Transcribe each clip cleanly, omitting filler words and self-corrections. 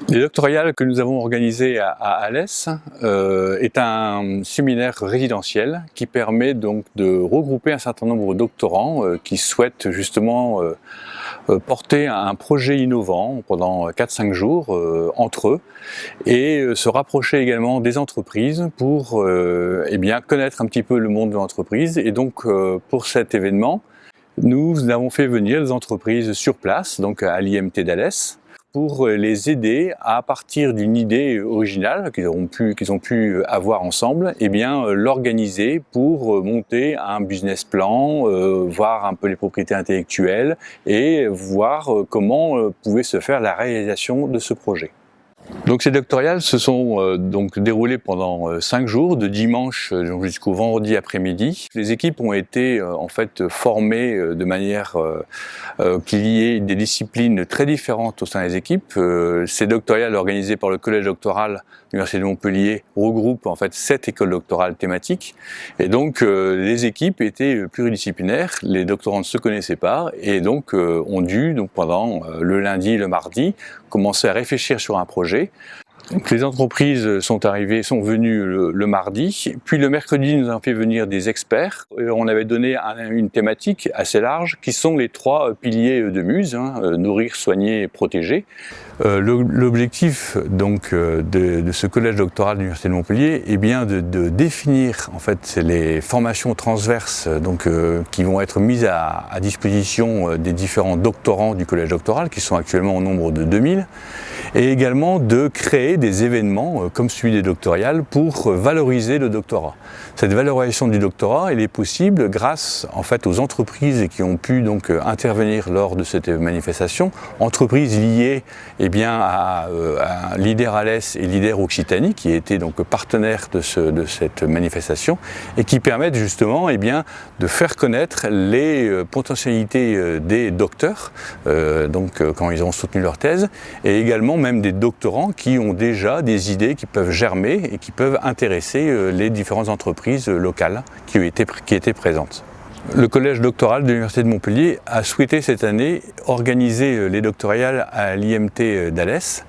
Les doctorales que nous avons organisées à Alès est un séminaire résidentiel qui permet donc de regrouper un certain nombre de doctorants qui souhaitent justement porter un projet innovant pendant 4-5 jours entre eux et se rapprocher également des entreprises pour connaître un petit peu le monde de l'entreprise. Et donc pour cet événement, nous avons fait venir des entreprises sur place, donc à l'IMT d'Alès, pour les aider à partir d'une idée originale qu'ils ont pu avoir ensemble, l'organiser pour monter un business plan, voir un peu les propriétés intellectuelles et voir comment pouvait se faire la réalisation de ce projet. Donc ces doctorales se sont donc déroulées pendant 5 jours, de dimanche jusqu'au vendredi après-midi. Les équipes ont été en fait formées de manière qu'il y ait des disciplines très différentes au sein des équipes. Ces doctorales organisées par le collège doctoral de l'Université de Montpellier regroupent en fait 7 écoles doctorales thématiques. Et donc les équipes étaient pluridisciplinaires, les doctorants ne se connaissaient pas et donc ont dû pendant le lundi et le mardi commencer à réfléchir sur un projet. Donc, les entreprises sont venues le mardi, puis le mercredi nous avons fait venir des experts. On avait donné une thématique assez large qui sont les 3 piliers de Muse, nourrir, soigner et protéger. L'objectif donc de ce collège doctoral de l'Université de Montpellier est bien de définir en fait les formations transverses qui vont être mises à disposition des différents doctorants du collège doctoral qui sont actuellement au nombre de 2000 et également de créer des événements comme celui des doctorales pour valoriser le doctorat. Cette valorisation du doctorat elle est possible grâce en fait aux entreprises qui ont pu donc intervenir lors de cette manifestation, entreprises liées à Leader Alès et Leader Occitanie qui étaient donc partenaires de cette manifestation et qui permettent justement de faire connaître les potentialités des docteurs quand ils ont soutenu leur thèse et également même des doctorants qui ont déjà des idées qui peuvent germer et qui peuvent intéresser les différentes entreprises locales qui étaient présentes. Le collège doctoral de l'Université de Montpellier a souhaité cette année organiser les doctorales à l'IMT d'Alès.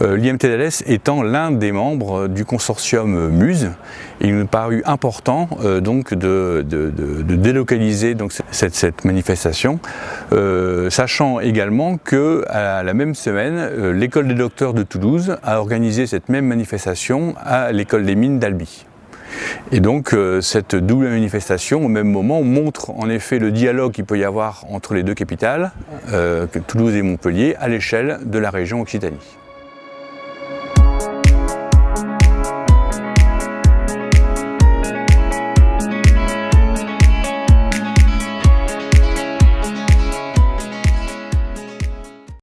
L'IMT d'Alès étant l'un des membres du consortium Muse, il nous parut important de délocaliser cette manifestation, sachant également que à la même semaine, l'école des docteurs de Toulouse a organisé cette même manifestation à l'école des mines d'Albi. Et donc cette double manifestation au même moment montre en effet le dialogue qu'il peut y avoir entre les deux capitales, Toulouse et Montpellier, à l'échelle de la région Occitanie.